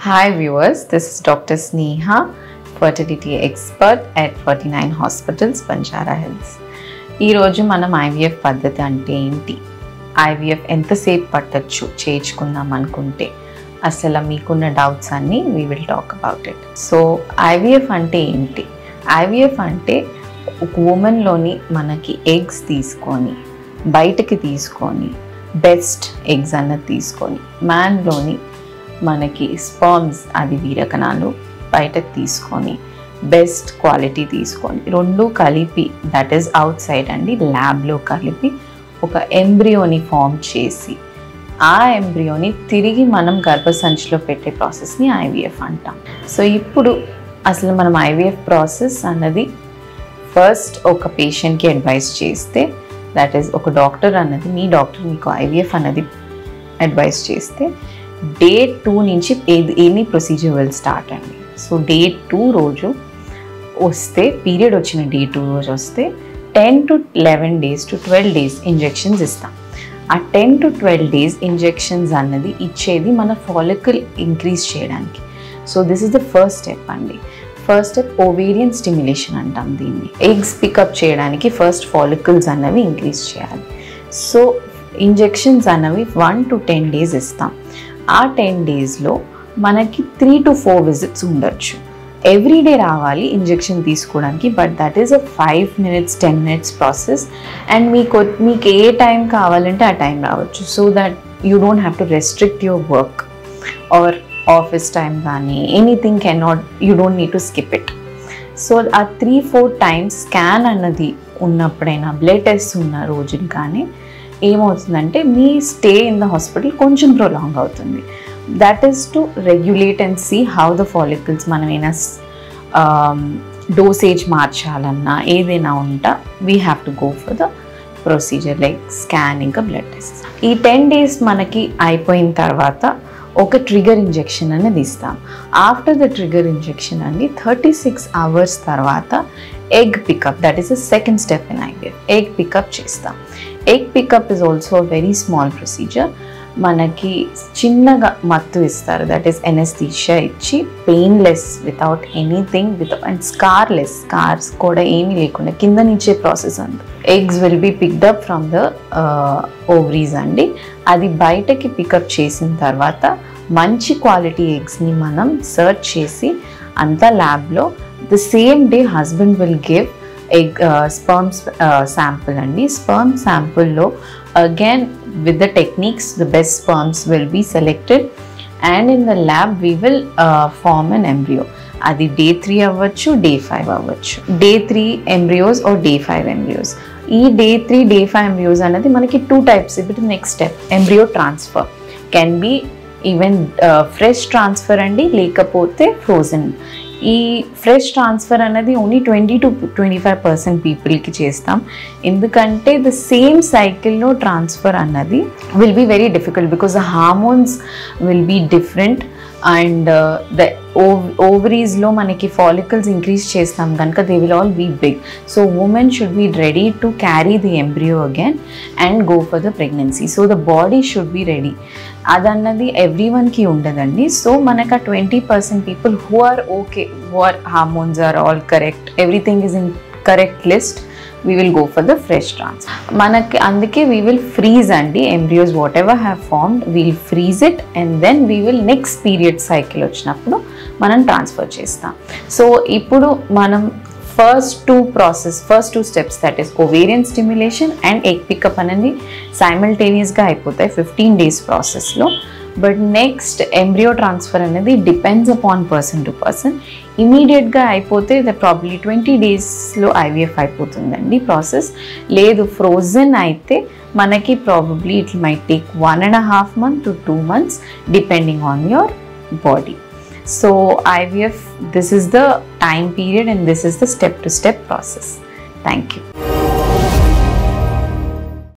Hi viewers, this is Dr. Sneha, fertility expert at 49 Hospitals, Banjara Hills. ఈ రోజు మనం IVF పద్ధతి అంటే ఏంటి, IVF ఎంతసేపు పట్టొచ్చు చేయించుకుందాం అనుకుంటే, అసలు మీకున్న డౌట్స్ అన్నీ we will talk about it. So IVF అంటే ఏంటి? IVF అంటే ఒక ఉమెన్లోని మనకి ఎగ్స్ తీసుకొని బయటకి తీసుకొని బెస్ట్ ఎగ్స్ అన్నది తీసుకొని మ్యాన్లోని మనకి స్పర్మ్స్ అది వీరకణాలు బయటకు తీసుకొని బెస్ట్ క్వాలిటీ తీసుకొని రెండు కలిపి దట్ ఈస్ అవుట్ సైడ్ అండి ల్యాబ్లో కలిపి ఒక ఎంబ్రియోని ఫామ్ చేసి ఆ ఎంబ్రియోని తిరిగి మనం గర్భసంచిలో పెట్టే ప్రాసెస్ని IVF అంటాం. సో ఇప్పుడు అసలు మనం IVF ప్రాసెస్ అన్నది ఫస్ట్ ఒక పేషెంట్కి అడ్వైస్ చేస్తే దట్ ఈస్ ఒక డాక్టర్ అన్నది మీ డాక్టర్ మీకు IVF అన్నది అడ్వైస్ చేస్తే డే 2 నుంచి ఎనీ ప్రొసీజర్ విల్ స్టార్ట్ అండి. సో డే 2 రోజు వస్తే పీరియడ్ వచ్చిన డే 2 రోజు వస్తే 10 to 11 days to 12 days injections ఇస్తాం. ఆ 10 to 12 days ఇంజెక్షన్స్ అన్నది ఇచ్చేది మన ఫాలికల్ ఇంక్రీజ్ చేయడానికి. So this is the first step అండి. ఫస్ట్ స్టెప్ ఓవేరియన్ స్టిమ్యులేషన్ అంటాం దీన్ని. ఎగ్స్ పికప్ చేయడానికి ఫస్ట్ ఫాలికల్స్ అన్నవి ఇంక్రీజ్ చేయాలి. సో ఇంజెక్షన్స్ అన్నవి 1 to 10 days ఇస్తాం. ఆ 10 daysలో మనకి 3 to 4 visits ఉండొచ్చు. ఎవ్రీడే రావాలి ఇంజెక్షన్ తీసుకోవడానికి, but that is a 5 minutes 10 minutes process. And మీకు ఏ టైం కావాలంటే ఆ టైం రావచ్చు. So that you don't have to restrict your work or office time కానీ anything you don't need to skip it. So ఆ 3-4 times scan అన్నది ఉన్నప్పుడైనా blood test ఉన్న రోజులు కానీ ఏమవుతుందంటే మీ స్టే ఇన్ ద హాస్పిటల్ కొంచెం ప్రొలాంగ్ అవుతుంది. That is to regulate and see how the follicles మనమైనా డోసేజ్ మార్చాలన్నా ఏదైనా ఉంటా we have to go for the procedure like scan ఇంకా బ్లడ్ టెస్ట్. ఈ 10 days మనకి అయిపోయిన తర్వాత ఒక ట్రిగర్ ఇంజెక్షన్ అనేది ఇస్తాం. ఆఫ్టర్ ద ట్రిగర్ ఇంజెక్షన్ అండి 36 hours తర్వాత egg pickup that is the second step in IVF. Egg pickup చేస్తాం. Egg pickup is also very small procedure. మనకి చిన్నగా మత్తు ఇస్తారు, దట్ ఈస్ ఎనెస్థీషియా ఇచ్చి painless without anything and scars కూడా ఏమీ లేకుండా కింద నుంచే ప్రాసెస్ అంతా. Eggs will be picked up from the ovaries అండి. అది బయటకి పికప్ చేసిన తర్వాత మంచి క్వాలిటీ ఎగ్స్ని మనం సర్చ్ చేసి అంతా ల్యాబ్లో the same day husband will give egg sperm sample అండి. sperm sample again with the techniques the best sperms will be selected and in the lab we will form an embryo. అది day 3 అవ్వచ్చు day 5 అవ్వచ్చు. day 3 embryos or day 5 embryos. ఈ day 3 day 5 embryos అనేది మనకి 2 types. ఇప్పుడు next step embryo transfer can be even fresh transfer అండి, లేకపోతే frozen. ఈ ఫ్రెష్ ట్రాన్స్ఫర్ అనేది ఓన్లీ 20 to 25% పీపుల్కి చేస్తాం. ఎందుకంటే ద సేమ్ సైకిల్లో ట్రాన్స్ఫర్ అన్నది will be very difficult because the hormones will be different and the ఓవరీస్లో మనకి ఫాలికల్స్ ఇంక్రీజ్ చేస్తాం కనుక they will all be big. So women should be ready to carry the embryo again and go for the pregnancy. So the body should be ready. అదన్నది every వన్కి ఉండదండి. So మనకు ఆ 20% people who are okay, who are hormones are all correct, everything is in correct list, we will go for the fresh transfer. మనకి అందుకే we will freeze అండి embryos whatever have formed, we'll freeze it and then we will next period cycle వచ్చినప్పుడు మనం transfer చేస్తాం. So ఇప్పుడు మనం first two steps that is ovarian stimulation and egg pickup అనేది సైమల్టేనియస్గా అయిపోతాయి 15 days ప్రాసెస్లో. బట్ నెక్స్ట్ ఎంబ్రియో ట్రాన్స్ఫర్ అనేది depends upon person to person. ఇమీడియట్గా అయిపోతే ప్రాబ్లీ 20 daysలో IVF అయిపోతుందండి ప్రాసెస్. లేదు ఫ్రోజన్ అయితే మనకి probably it might take 1.5 months to 2 months depending on your body. So IVF, this is the time period and this is the step-to-step process. Thank you.